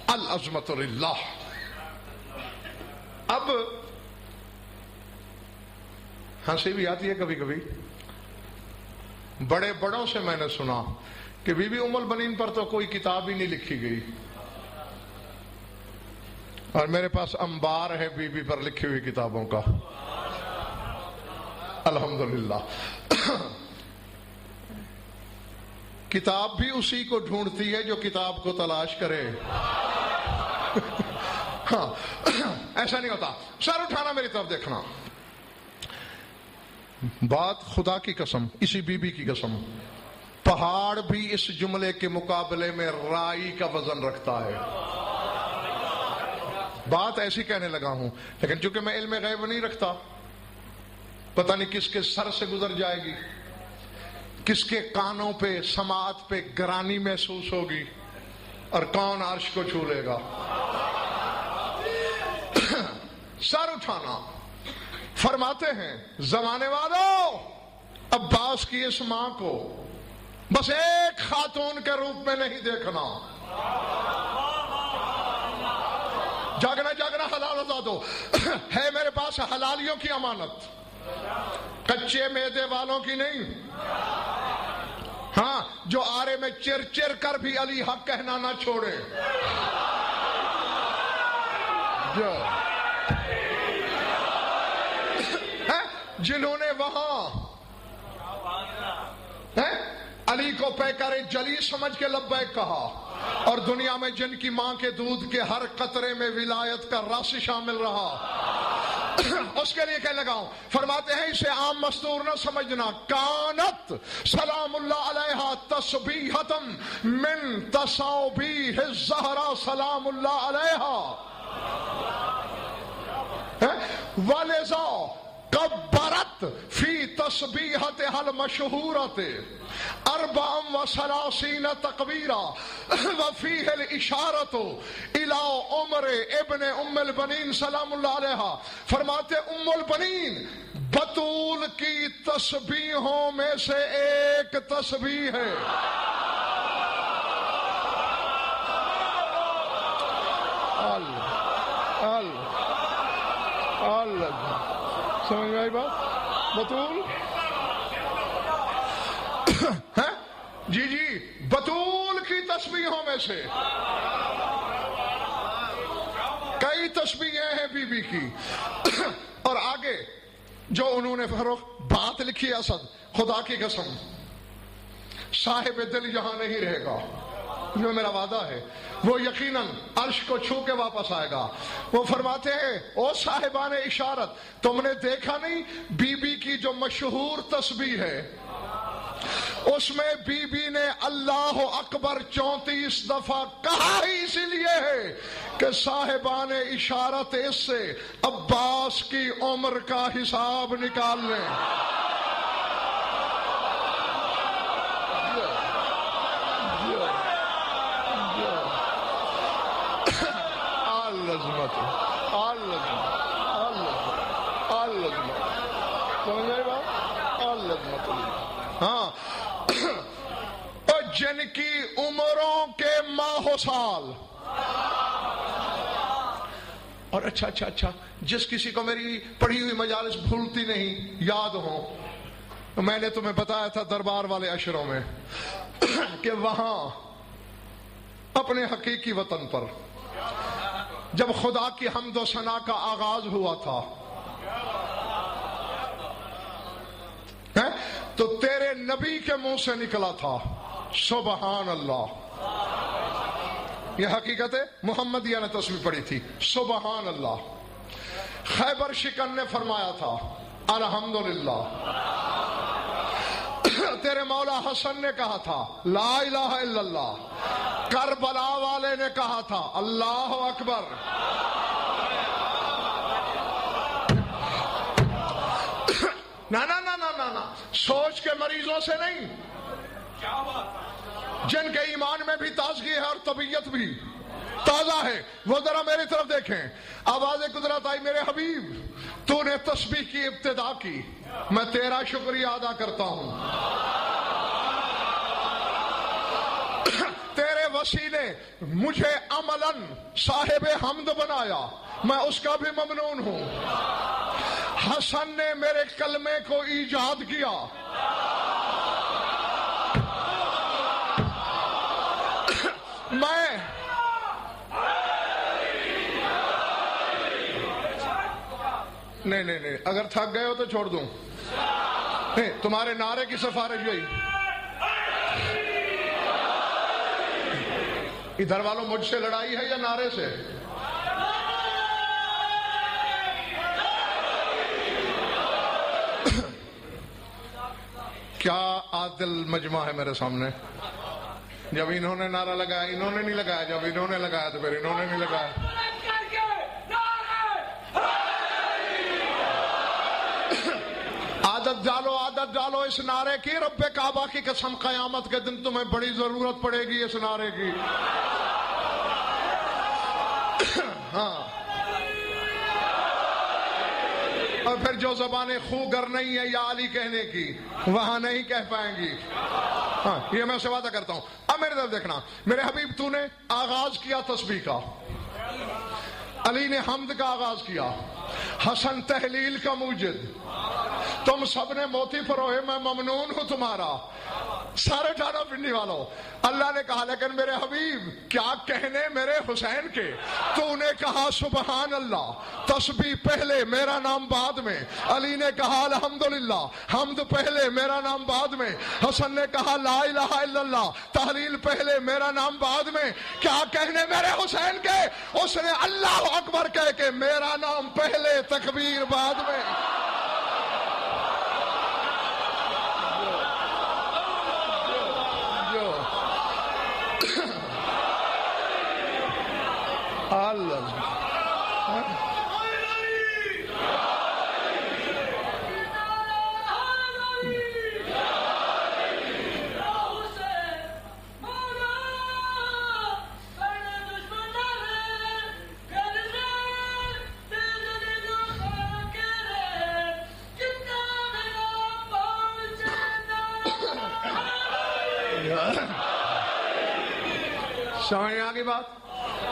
العظمت للہ. اب ہنسی بھی آتی ہے کبھی کبھی. بڑے بڑوں سے میں نے سنا کہ بی بی ام البنین پر تو کوئی کتاب ہی نہیں لکھی گئی، اور میرے پاس انبار ہے بی بی پر لکھی ہوئی کتابوں کا. الحمدللہ. کتاب بھی اسی کو ڈھونڈتی ہے جو کتاب کو تلاش کرے. ہاں ایسا نہیں ہوتا. سر اٹھانا، میری طرف دیکھنا. بات خدا کی قسم، اسی بی بی کی قسم، پہاڑ بھی اس جملے کے مقابلے میں رائی کا وزن رکھتا ہے. بات ایسی کہنے لگا ہوں، لیکن چونکہ میں علم غیب نہیں رکھتا، پتہ نہیں کس کے سر سے گزر جائے گی، کس کے کانوں پہ سماعت پہ گرانی محسوس ہوگی، اور کون عرش کو چھو لے گا. سر اٹھانا. فرماتے ہیں زمانے والوں، عباس کی اس ماں کو بس ایک خاتون کے روپ میں نہیں دیکھنا. جاگنا جاگنا حلال آزادو ہے میرے پاس حلالیوں کی امانت، کچے میدے والوں کی نہیں. ہاں، جو آرے میں چر چر کر بھی علی حق کہنا نہ چھوڑے. جنہوں نے وہاں علی کو پیکر جلی سمجھ کے لبیک کہا، اور دنیا میں جن کی ماں کے دودھ کے ہر قطرے میں ولایت کا رس شامل رہا، اس کے لیے کہنے لگا ہوں. فرماتے ہیں اسے عام مستور نہ سمجھنا. کانت سلام اللہ علیہا تسبیحتم من تسابیح الزہرا سلام اللہ علیہا، ولذا کبرت فی تسبیحتها المشہورۃ 34 تکبیرا وفیہ الاشارۃ الی عمر ابن ام البنین سلام اللہ علیہ. فرماتے ام البنین بطول کی تسبیحوں میں سے ایک تسبیح ہے. سمجھ میں آئی بات؟ بطول جی جی، بطول کی تسبیحوں میں سے کئی تسبیحیں ہیں بی بی کی. اور آگے جو انہوں نے بات لکھی ہے، اسد خدا کی قسم صاحب دل یہاں نہیں رہے گا، جو میرا وعدہ ہے، وہ یقیناً عرش کو چھو کے واپس آئے گا. وہ فرماتے ہیں او صاحبان اشارت، تم نے دیکھا نہیں بی بی کی جو مشہور تسبیح ہے، اس میں بی بی نے اللہ اکبر 34 دفعہ کہا ہی اسی لیے ہے کہ صاحبان اشارت اس سے عباس کی عمر کا حساب نکال لیں. ہاں، جن کی عمروں کے ماہ و سال. اور اچھا جس کسی کو میری پڑھی ہوئی مجالس بھولتی نہیں، یاد ہو، میں نے تمہیں بتایا تھا دربار والے اشروں میں کہ وہاں اپنے حقیقی وطن پر جب خدا کی حمد و ثنا کا آغاز ہوا تھا تو تیرے نبی کے منہ سے نکلا تھا سبحان اللہ. یہ حقیقت ہے، محمدیہ نے تسبیح پڑھی تھی سبحان اللہ. خیبر شکن نے فرمایا تھا الحمدللہ. تیرے مولا حسن نے کہا تھا لا الہ الا اللہ. کربلا والے نے کہا تھا اللہ اکبر. نہ سوچ کے مریضوں سے نہیں، جن کے ایمان میں بھی تازگی ہے اور طبیعت بھی تازہ ہے، وہ ذرا میری طرف دیکھیں. آواز قدرت آئی میرے حبیب، تو نے تسبیح کی ابتدا کی، میں تیرا شکریہ ادا کرتا ہوں. تیرے وسیع نے مجھے عملاً صاحب حمد بنایا، میں اس کا بھی ممنون ہوں۔ حسن نے میرے کلمے کو ایجاد کیا، میں نہیں اگر تھک گئے ہو تو چھوڑ دوں، نہیں تمہارے نعرے کی سفارش گئی۔ ادھر والوں مجھ سے لڑائی ہے یا نعرے سے؟ کیا عادل مجمع ہے میرے سامنے۔ جب انہوں نے نعرہ لگایا انہوں نے نہیں لگایا، جب انہوں نے لگایا تو پھر انہوں نے نہیں لگایا۔ عادت ڈالو اس نعرے کی، رب کعبہ کی قسم قیامت کے دن تمہیں بڑی ضرورت پڑے گی اس نعرے کی۔ ہاں، اور پھر جو زبانیں خوگر نہیں ہے یا علی کہنے کی وہاں نہیں کہہ پائیں گی۔ ہاں، یہ میں سے وعدہ کرتا ہوں۔ اب میرے طرف دیکھنا، میرے حبیب تو نے آغاز کیا تسبیح کا، علی نے حمد کا آغاز کیا، حسن تحلیل کا موجد، تم سب نے موتی پروئے، میں ممنون ہوں تمہارا۔ سارے ٹھانا پنڈی والوں، اللہ نے کہا لیکن میرے حبیب کیا کہنے میرے حسین کے؟ تو نے کہا سبحان اللہ، تسبیح پہلے میرا نام بعد میں۔ علی نے کہا الحمدللہ، حمد پہلے میرا نام بعد میں۔ حسن نے کہا لا الہ الا اللہ، تحلیل پہلے میرا نام بعد میں۔ کیا کہنے میرے حسین کے؟ اس نے اللہ اکبر کہہ کے میرا نام پہلے، تکبیر بعد میں۔ سمجھ آ گئی بات؟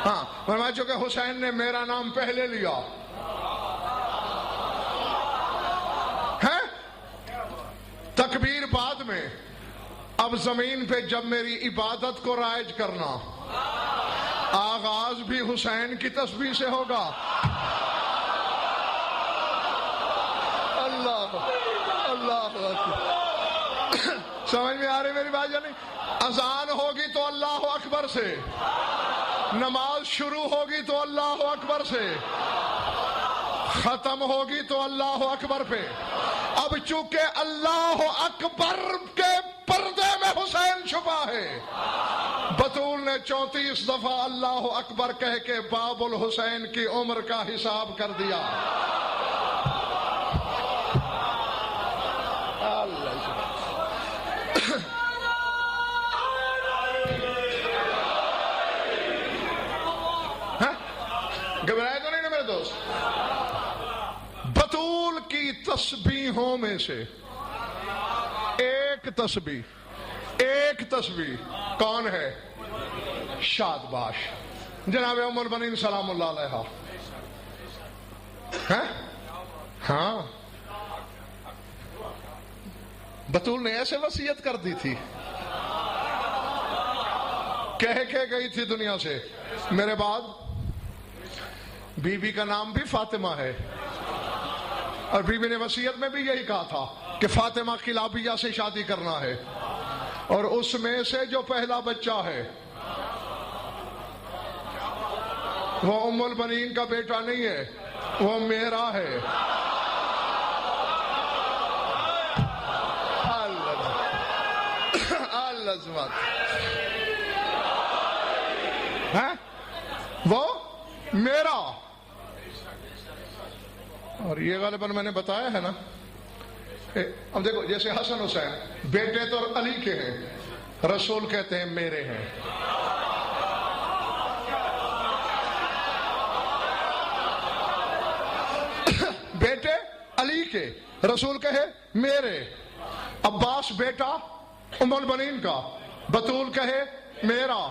ہاں، فرمایا چونکہ حسین نے میرا نام پہلے لیا ہے، تکبیر بعد میں۔ اب زمین پہ جب میری عبادت کو رائج کرنا، آغاز بھی حسین کی تسبیح سے ہوگا۔ اللہ اللہ، سمجھ میں آ رہی میری بات یا نہیں؟ اذان ہوگی تو اللہ اکبر سے، نماز شروع ہوگی تو اللہ اکبر سے، ختم ہوگی تو اللہ اکبر پہ۔ اب چونکہ اللہ اکبر کے پردے میں حسین چھپا ہے، بطول نے 34 دفعہ اللہ اکبر کہہ کے باب الحسین کی عمر کا حساب کر دیا۔ گھبرائے تو نہیں نا میرے دوست؟ بطول کی تسبیحوں میں سے ایک تسبیح کون ہے؟ شاد باش جناب ام البنین سلام اللہ علیہا۔ ہاں، بطول نے ایسے وصیت کر دی تھی، کہہ کے گئی تھی دنیا سے، میرے بعد بی بی کا نام بھی فاطمہ ہے، اور بی بی نے وصیت میں بھی یہی کہا تھا کہ فاطمہ کلابیہ سے شادی کرنا ہے، اور اس میں سے جو پہلا بچہ ہے وہ ام البنین کا بیٹا نہیں ہے، وہ میرا ہے۔ وہ میرا، اور یہ غالباً میں نے بتایا ہے نا۔ اب دیکھو، جیسے حسن حسین بیٹے تو علی کے ہیں، رسول کہتے ہیں میرے ہیں۔ بیٹے علی کے، رسول کہے میرے۔ عباس بیٹا ام البنین کا، بطول کہے میرا۔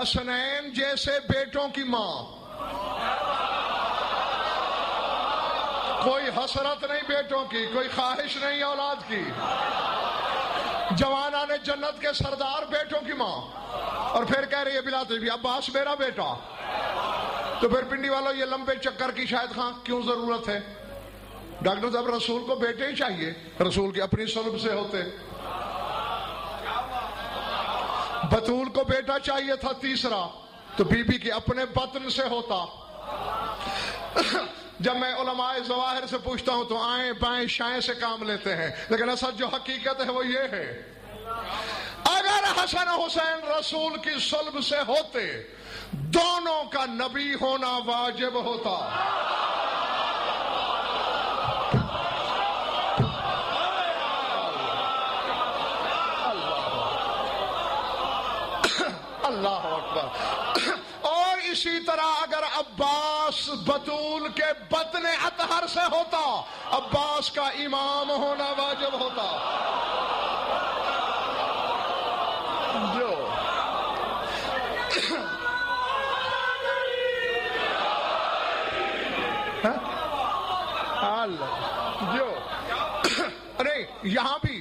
حسنین جیسے بیٹوں کی ماں. کوئی حسرت نہیں بیٹوں کی، کوئی خواہش نہیں اولاد کی. جوانان جنت کے سردار بیٹوں کی ماں. اور پھر کہہ رہی ہے بلا تشبیہ عباس میرا بیٹا. تو پھر پنڈی والوں یہ لمبے چکر کی شاید خاں کیوں ضرورت ہے؟ ڈاکٹر صاحب رسول کو بیٹے ہی چاہیے، رسول کی اپنی صلب سے ہوتے. بطول کو بیٹا چاہیے تھا تیسرا، تو بی بی کے اپنے بطن سے ہوتا. جب میں علماء ظواہر سے پوچھتا ہوں تو آئیں بائیں شائیں سے کام لیتے ہیں، لیکن اصل جو حقیقت ہے وہ یہ ہے، اگر حسن حسین رسول کی صلب سے ہوتے دونوں کا نبی ہونا واجب ہوتا. اللہ اکبر. اور اسی طرح اگر عباس بطول کے بطن اطہر سے ہوتا عباس کا امام ہونا واجب ہوتا. جو ارے یہاں بھی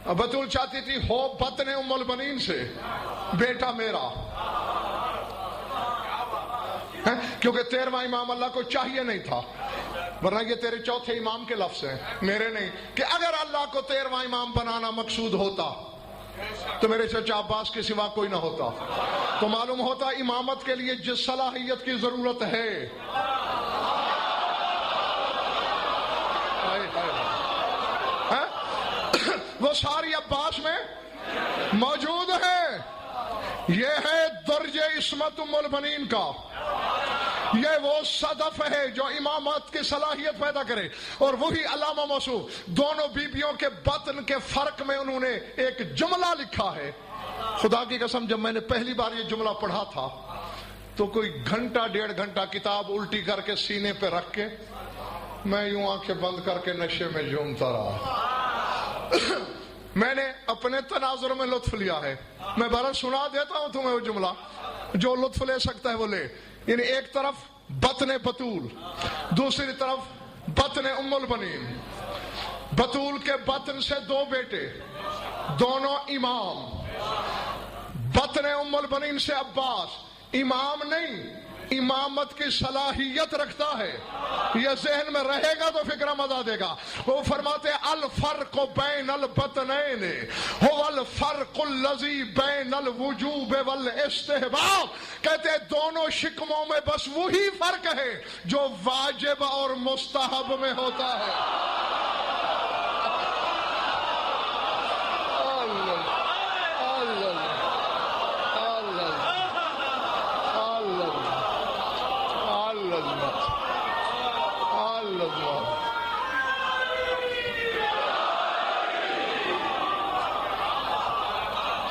بطول چاہتی تھی ہو بطن ام البنین سے بیٹا میرا، کیونکہ 13واں امام اللہ کو چاہیے نہیں تھا، ورنہ یہ تیرے چوتھے امام کے لفظ ہیں میرے نہیں، کہ اگر اللہ کو 13واں امام بنانا مقصود ہوتا تو میرے چچا عباس کے سوا کوئی نہ ہوتا. تو معلوم ہوتا امامت کے لیے جس صلاحیت کی ضرورت ہے وہ ساری عباس میں موجود ہے. یہ ہے درج عصمت ام البنین کا، یہ وہ صدف ہے جو امامت کی صلاحیت پیدا کرے. اور وہی علامہ موصوف دونوں بیبیوں کے بطن کے فرق میں انہوں نے ایک جملہ لکھا ہے. خدا کی قسم جب میں نے پہلی بار یہ جملہ پڑھا تھا تو کوئی گھنٹہ 1.5 گھنٹہ کتاب الٹی کر کے سینے پہ رکھ کے میں یوں آنکھیں بند کر کے نشے میں جھومتا رہا. میں نے اپنے تناظر میں لطف لیا ہے. میں بارہ سنا دیتا ہوں تمہیں وہ جملہ، جو لطف لے سکتا ہے وہ لے. یعنی ایک طرف بطن بطول، دوسری طرف بطن ام البنین. بطول کے بطن سے 2 بیٹے، دونوں امام. بطن ام البنین سے عباس امام نہیں، امامت کی صلاحیت رکھتا ہے. یہ ذہن میں رہے گا تو فکرہ مزہ دے گا. وہ فرماتے الفرق بین البطنین هو الفرق الذی بین الوجوب والاستحباب. کہتے دونوں شکموں میں بس وہی فرق ہے جو واجب اور مستحب میں ہوتا ہے.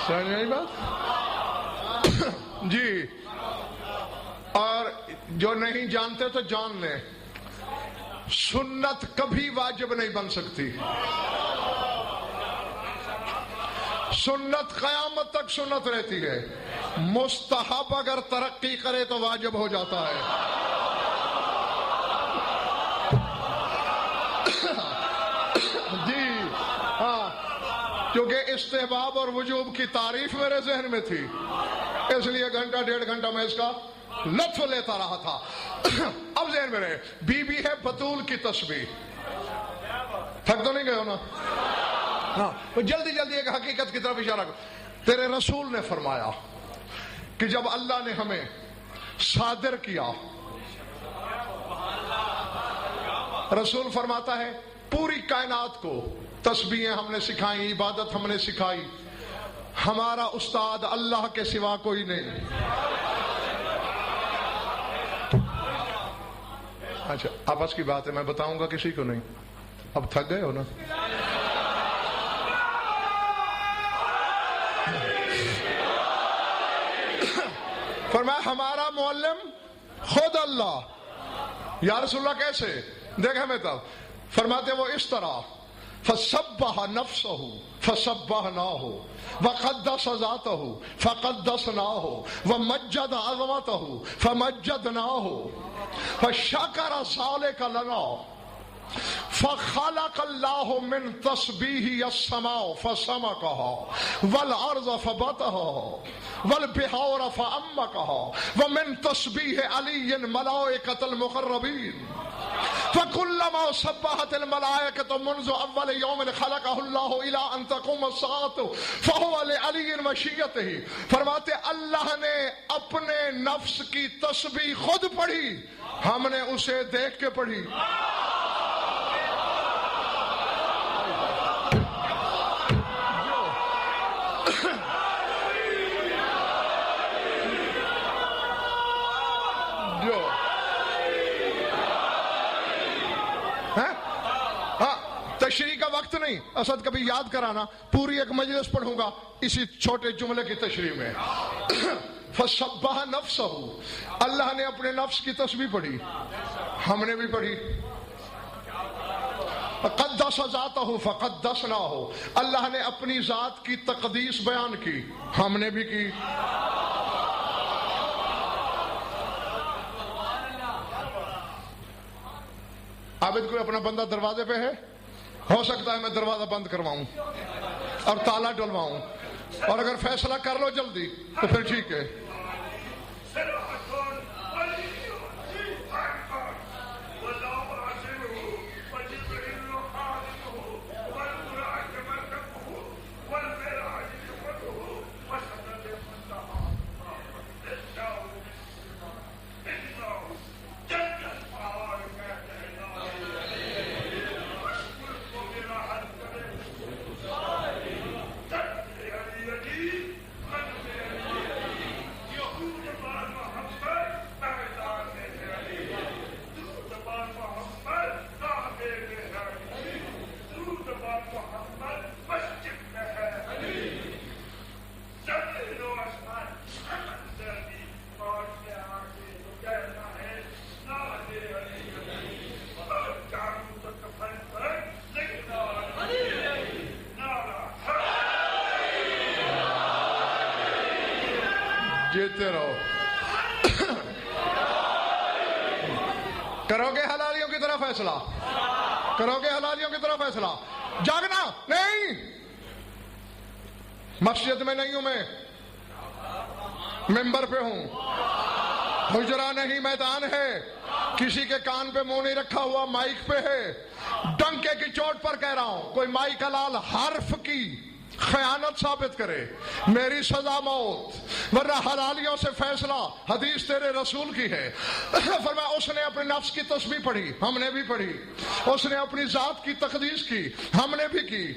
سمجھ نہیں بات؟ جی. اور جو نہیں جانتے تو جان لیں، سنت کبھی واجب نہیں بن سکتی. سنت قیامت تک سنت رہتی ہے. مستحب اگر ترقی کرے تو واجب ہو جاتا ہے. جی ہاں، کیونکہ استحباب اور وجوب کی تعریف میرے ذہن میں تھی، اس لیے گھنٹہ 1.5 گھنٹہ میں اس کا لطف لیتا رہا تھا. اب ذہن میں رہے بی بی ہے بطول کی تسبیح. تھک تو نہیں گئے ہو نا؟ ہاں، جلدی جلدی ایک حقیقت کی طرف اشارہ کرو. تیرے رسول نے فرمایا کہ جب اللہ نے ہمیں صادر کیا، رسول فرماتا ہے پوری کائنات کو تسبیحیں ہم نے سکھائی، عبادت ہم نے سکھائی، ہمارا استاد اللہ کے سوا کوئی نہیں. اچھا آپس کی بات ہے، میں بتاؤں گا کسی کو نہیں. اب تھک گئے ہو نا؟ فرمایا ہمارا معلم خود اللہ. یا رسول اللہ کیسے؟ دیکھ ہمیں تب. فرماتے وہ اس طرح فسبح نفسه فسبحناه وقدس ذاته فقدسناه ومجد عظمته فمجدناه فشكر ذلك لنا فخلق الله من تسبيحه السماء فسمكها والأرض فبتها والبحار فأمكها ومن تسبيح علي ملائكة المقربين فكلما سبحت الملائكة منذ أول يوم خلقه الله إلى أن تقوم الساعة فهو لعلي مشيته. فرماتے اللہ نے اپنے نفس کی تسبیح خود پڑھی، ہم نے اسے دیکھ کے پڑھی. تشریح کا وقت نہیں، اسد کبھی یاد کرانا، پوری ایک مجلس پڑھوں گا اسی چھوٹے جملے کی تشریح میں. فسبح نفسہ، اللہ نے اپنے نفس کی تسبیح پڑھی، ہم نے بھی پڑھی. قدس ذاتہ فقدسناہ، اللہ نے اپنی ذات کی تقدیس بیان کی، ہم نے بھی کی. عابد کوئی اپنا بندہ دروازے پہ ہے، ہو سکتا ہے میں دروازہ بند کرواؤں اور تالا ڈلواؤں، اور اگر فیصلہ کر لو جلدی تو پھر ٹھیک ہے. جیتے رہو. کرو گے حلالیوں کی طرف فیصلہ، کرو گے حلالیوں کی طرف فیصلہ. جاگنا نہیں، مسجد میں نہیں ہوں، میں ممبر پہ ہوں، حجرہ نہیں میدان ہے، کسی کے کان پہ منہ نہیں رکھا ہوا، مائک پہ ہے. ڈنکے کی چوٹ پر کہہ رہا ہوں، کوئی مائک لال حرف کی خیانت ثابت کرے میری سزا موت، ورنہ حلالیوں سے فیصلہ حدیث تیرے رسول کی ہے. فرمایا اس نے اپنے نفس کی تسبیح پڑھی، ہم نے بھی پڑھی. اس نے اپنی ذات کی تقدیس کی، ہم نے بھی کی.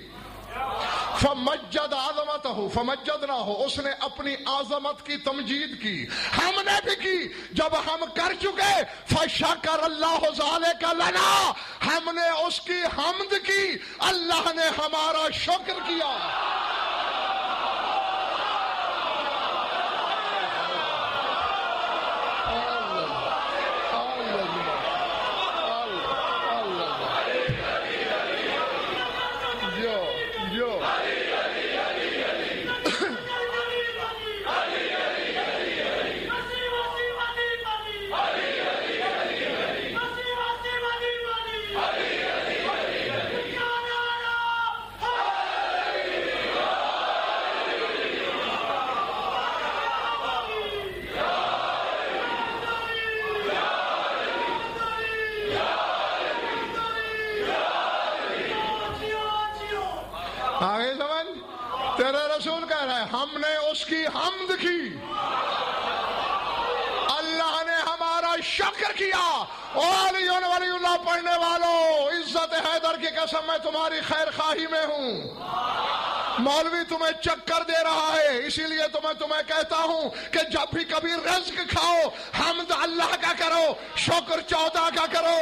فمجد عظمتہ فمجدناہ، اس نے اپنی عظمت کی تمجید کی، ہم نے بھی کی. جب ہم کر چکے فشکر اللہ ذالک لنا، ہم نے اس کی حمد کی، اللہ نے ہمارا شکر کیا. آگے سمجھ، تیرے رسول کہہ رہا ہے ہم نے اس کی حمد کی، اللہ نے ہمارا شکر کیا. ولی اللہ پڑھنے والوں، عزت حیدر کی قسم میں تمہاری خیر خواہی میں ہوں. مولوی تمہیں چکر دے رہا ہے، اسی لیے تو میں تمہیں کہتا ہوں کہ جب بھی کبھی رزق کھاؤ حمد اللہ کا کرو، شکر 14 کا کرو.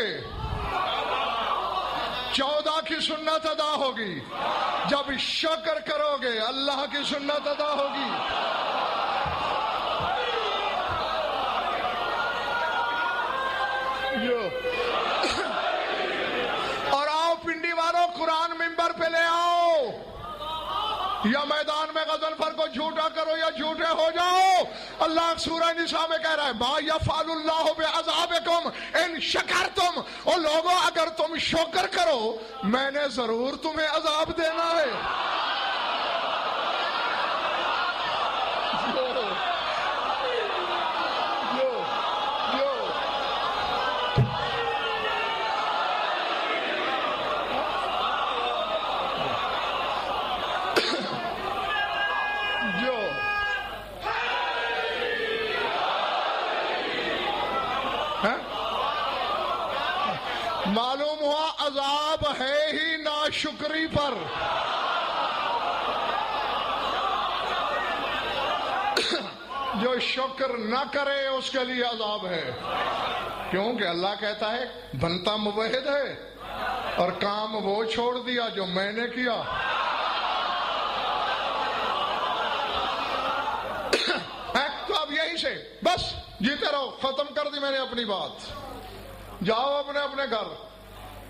گے 14 کی سنت ادا ہوگی. جب شکر کرو گے اللہ کی سنت ادا ہوگی. اور آؤ پنڈی والوں قرآن ممبر پہ لے آؤ، یا میدان میں غضنفر کو جھوٹا کرو یا جھوٹے ہو جاؤ. اللہ سورہ نساء میں کہہ رہا ہے ما یفعل اللہ بعذابکم ان شکرتم. اور لوگوں اگر تم شکر کرو میں نے ضرور تمہیں عذاب دینا ہے. معلوم ہوا عذاب ہے ہی ناشکری پر. جو شکر نہ کرے اس کے لیے عذاب ہے. کیونکہ اللہ کہتا ہے بنتا موحد ہے اور کام وہ چھوڑ دیا جو میں نے کیا. تو اب یہیں سے بس جیتے رہو، ختم کر دی میں نے اپنی بات. جاؤ اپنے اپنے گھر،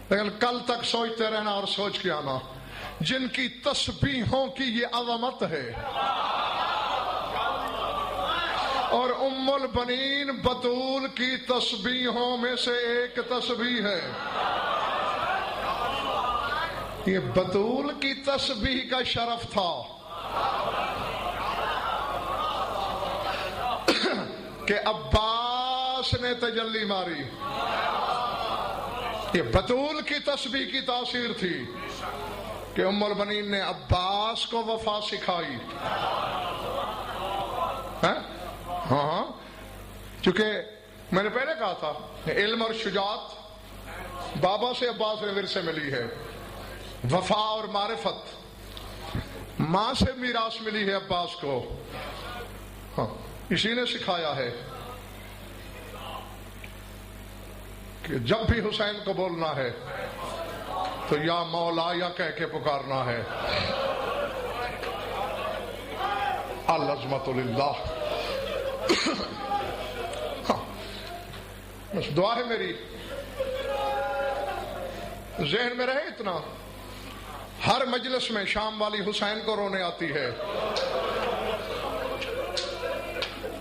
لیکن کل تک سوچتے رہنا اور سوچ کے آنا جن کی تسبیحوں کی یہ عظمت ہے. اور ام البنین بطول کی تسبیحوں میں سے ایک تسبیح ہے. یہ بطول کی تسبیح کا شرف تھا کہ عباس نے تجلی ماری. یہ بطول کی تسبیح کی تاثیر تھی کہ ام البنین نے عباس کو وفا سکھائی. ہاں چونکہ میں نے پہلے کہا تھا علم اور شجاعت بابا سے عباس نے ورثے ملی ہے. وفا اور معرفت ماں سے میراث ملی ہے عباس کو. ہاں اسی نے سکھایا ہے کہ جب بھی حسین کو بولنا ہے تو یا مولا یا کہہ کے پکارنا ہے. العظمت للہ. بس دعا ہے میری ذہن میں رہے اتنا. ہر مجلس میں شام والی حسین کو رونے آتی ہے.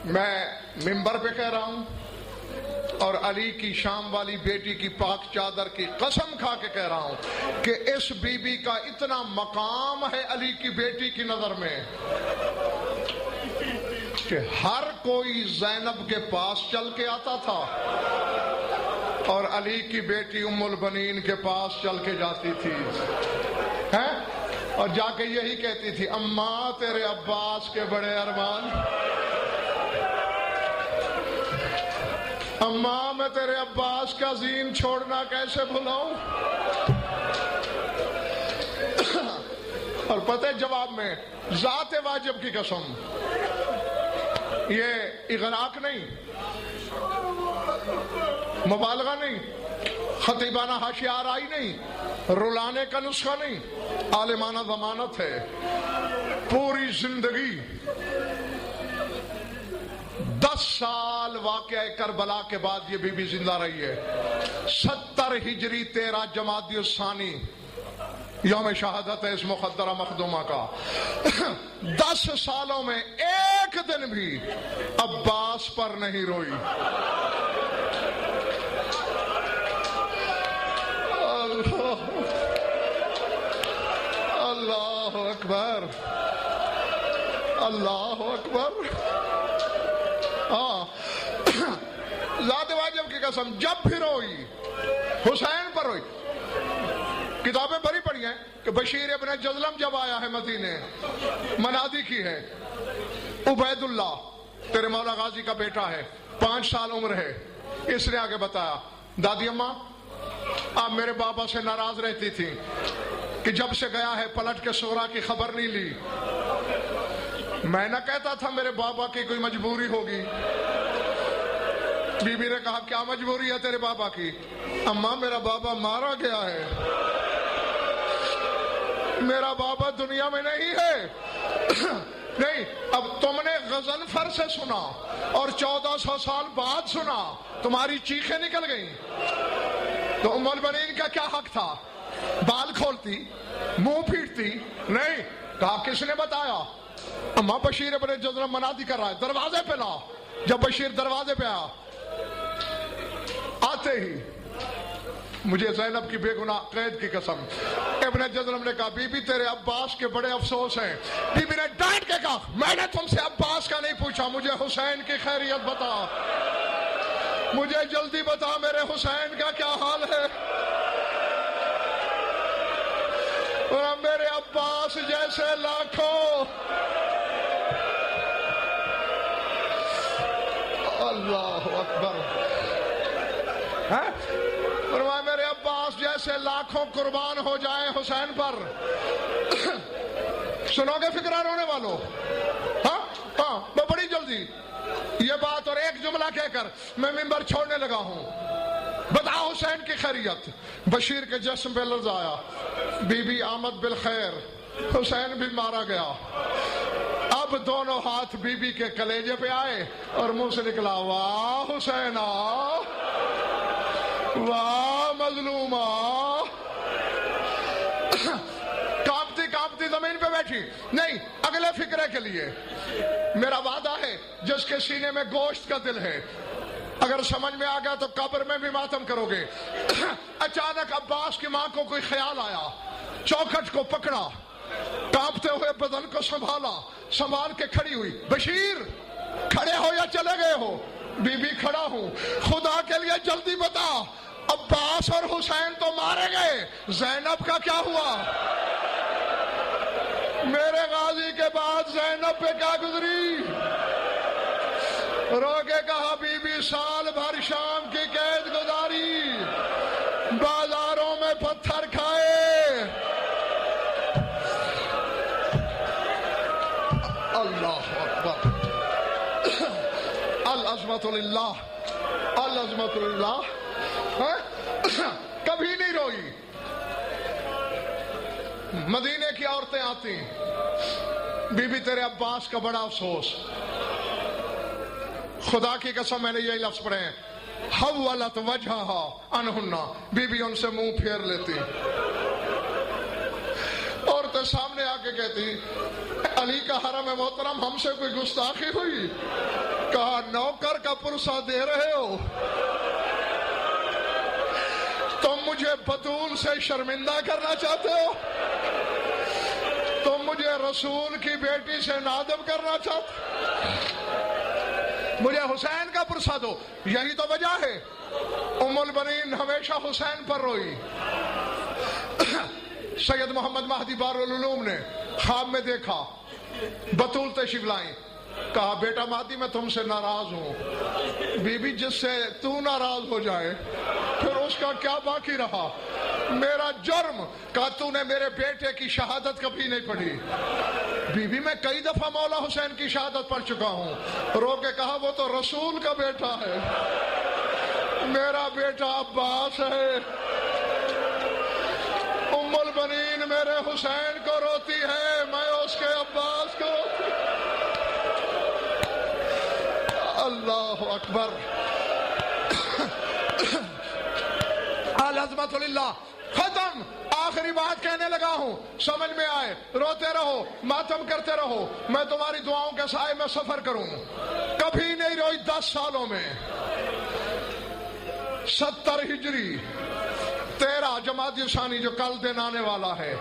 میں ممبر پہ کہہ رہا ہوں اور علی کی شام والی بیٹی کی پاک چادر کی قسم کھا کے کہہ رہا ہوں کہ اس بی بی کا اتنا مقام ہے علی کی بیٹی کی نظر میں کہ ہر کوئی زینب کے پاس چل کے آتا تھا اور علی کی بیٹی ام البنین کے پاس چل کے جاتی تھی اور جا کے یہی کہتی تھی اماں تیرے عباس کے بڑے ارمان. اماں میں تیرے عباس کا زین چھوڑنا کیسے بھلاؤں. اور پتہ جواب میں ذات واجب کی قسم یہ اغراق نہیں، مبالغہ نہیں، خطیبانہ حاشیہ آرائی نہیں، رلانے کا نسخہ نہیں، عالمانہ ضمانت ہے. پوری زندگی 10 سال واقعہ کربلا کے بعد یہ بی بی زندہ رہی ہے. 70 ہجری 13 جمادی الثانی یوم شہادت ہے اس مقدرہ مخدومہ کا. 10 سالوں میں ایک دن بھی عباس پر نہیں روئی. اللہ اکبر، اللہ اکبر. ذات واجب کی قسم جب بھی روئی حسین پر روئی. کتابیں بڑی پڑھی ہیں کہ بشیر ابن جزلم جب آیا ہے مدینے منادی کی ہے عبید اللہ تیرے مولا غازی کا بیٹا ہے 5 سال عمر ہے. اس نے آگے بتایا دادی اماں آپ میرے بابا سے ناراض رہتی تھی کہ جب سے گیا ہے پلٹ کے سورا کی خبر نہیں لی. میں نہ کہتا تھا میرے بابا کی کوئی مجبوری ہوگی. بی بی نے کہا کیا مجبوری ہے تیرے بابا کی؟ اماں میرا بابا مارا گیا ہے، میرا بابا دنیا میں نہیں ہے۔ نہیں، اب تم نے غضنفر سے سنا اور 1400 سال بعد سنا، تمہاری چیخیں نکل گئیں، تو ام البنین کا کیا حق تھا؟ بال کھولتی، منہ پھیٹتی؟ نہیں، کہا کس نے بتایا؟ اماں بشیر ابن جذرم منادی کر رہا ہے، دروازے پہ لا۔ جب بشیر دروازے پہ آیا، آتے ہی مجھے زینب کی بے گناہ قید کی قسم، ابن جذرم نے کہا بی بی تیرے عباس کے بڑے افسوس ہیں۔ بی بی نے ڈانٹ کے کہا میں نے تم سے عباس کا نہیں پوچھا، مجھے حسین کی خیریت بتا، مجھے جلدی بتا میرے حسین کا کیا حال ہے۔ اور میرے عباس جیسے لاکھوں، اللہ اکبر، فرمایا میرے عباس جیسے لاکھوں قربان ہو جائیں حسین پر۔ سنو گے فکرہ رونے والوں؟ ہاں میں بڑی جلدی یہ بات اور ایک جملہ کہہ کر میں منبر چھوڑنے لگا ہوں۔ بتا حسین کی خیریت۔ بشیر کے جسم پہ لرز آیا، بی بی آمد بالخیر، حسین بھی مارا گیا۔ اب دونوں ہاتھ بی بی کے کلیجے پہ آئے اور منہ سے نکلا واہ حسینہ، واہ مظلومہ۔ کانپتی کانپتی زمین پہ بیٹھی، نہیں اگلے فکرے کے لیے میرا وعدہ ہے جس کے سینے میں گوشت کا دل ہے، اگر سمجھ میں آ گیا تو قبر میں بھی ماتم کرو گے۔ اچانک عباس کی ماں کو کوئی خیال آیا، چوکھٹ کو پکڑا، کانپتے ہوئے بدن کو سنبھالا، سنبھال کے کھڑی ہوئی۔ بشیر کھڑے ہو یا چلے گئے ہو؟ بی بی کھڑا ہوں، خدا کے لیے جلدی بتا، عباس اور حسین تو مارے گئے، زینب کا کیا ہوا؟ میرے غازی کے بعد زینب پہ کیا گزری؟ رو کے کہا بی بی سال بھر شام کی قید گزاری، بازاروں میں پتھر کھائے۔ اللہ اکبر، العظمت للہ، العظمت للہ۔ کبھی نہیں روئی۔ مدینے کی عورتیں آتی، بی بی تیرے عباس کا بڑا افسوس، خدا کی قسم میں نے یہی لفظ پڑھے ہیں، حولت وجہہا عنہنہ، بی بی ان سے منہ پھیر لیتی۔ عورتیں سامنے آ کے کہتی علی کا حرم محترم ہم سے کوئی گستاخی ہوئی؟ کہا نوکر کا پرسہ دے رہے ہو؟ تم مجھے بطول سے شرمندہ کرنا چاہتے ہو؟ تم مجھے رسول کی بیٹی سے نادم کرنا چاہتے ہو؟ مجھے حسین کا پرسہ دو۔ یہی تو وجہ ہے ام البنین ہمیشہ حسین پر روئی۔ سید محمد مہدی بارالعلوم نے خواب میں دیکھا بطول تشریف لائیں، کہا بیٹا مہدی میں تم سے ناراض ہوں۔ بی بی جس سے تو ناراض ہو جائے پھر اس کا کیا باقی رہا؟ میرا جرم، کہا تو نے میرے بیٹے کی شہادت کبھی نہیں پڑھی۔ بی بی میں کئی دفعہ مولا حسین کی شہادت پڑھ چکا ہوں۔ رو کے کہا وہ تو رسول کا بیٹا ہے، میرا بیٹا عباس ہے۔ ام البنین میرے حسین کو روتی ہے، میں اس کے عباس کو روتی۔ اللہ اکبر، العظمت للہ۔ ختم، آخری بات کہنے لگا ہوں، سمجھ میں آئے، روتے رہو، ماتم کرتے رہو، میں تمہاری دعاؤں کے سائے میں سفر کروں۔ کبھی نہیں روئی 10 سالوں میں۔ 70 ہجری 13 جمادی ثانی جو کل دن آنے والا ہے،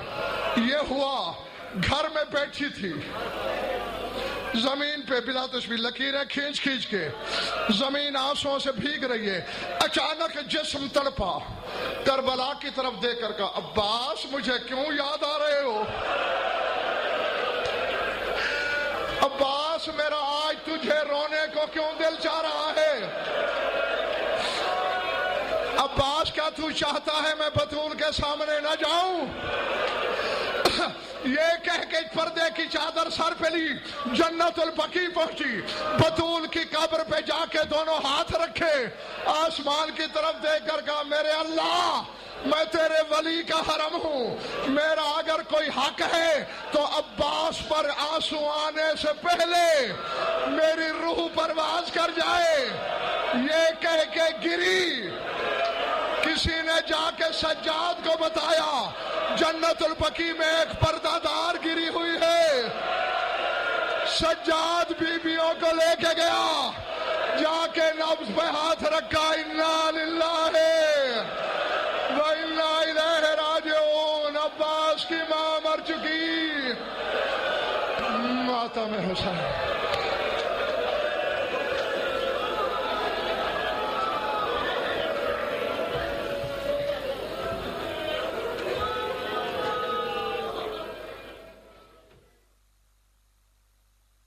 یہ ہوا گھر میں بیٹھی تھی، زمین پہ بلا تشبیہ لکیریں کھینچ کھینچ کے، زمین آنسوؤں سے بھیگ رہی ہے۔ اچانک جسم تڑپا، کربلا کی طرف دیکھ کر کہا عباس مجھے کیوں یاد آ رہے ہو؟ عباس میرا آج تجھے رونے کو کیوں دل چاہ رہا ہے؟ عباس کیا تو چاہتا ہے میں بطول کے سامنے نہ جاؤں؟ یہ کہہ کے پردے کی چادر سر پہ لی، جنت البقیع پہنچی، بطول کی قبر پہ جا کے دونوں ہاتھ رکھے، آسمان کی طرف دیکھ کر کہا میرے اللہ میں تیرے ولی کا حرم ہوں، میرا اگر کوئی حق ہے تو عباس پر آنسو آنے سے پہلے میری روح پرواز کر جائے۔ یہ کہہ کے گری۔ کسی نے جا کے سجاد کو بتایا جنت البقیع میں ایک پردہ دار گری ہوئی ہے۔ سجاد بیویوں کو لے کے گیا، جا کے نبض پہ ہاتھ رکھا، انا للہ وَإِنَّا إِلَيْهِ رَاجِعُونَ۔ عباس کی ماں مر چکی، ماتم حسین۔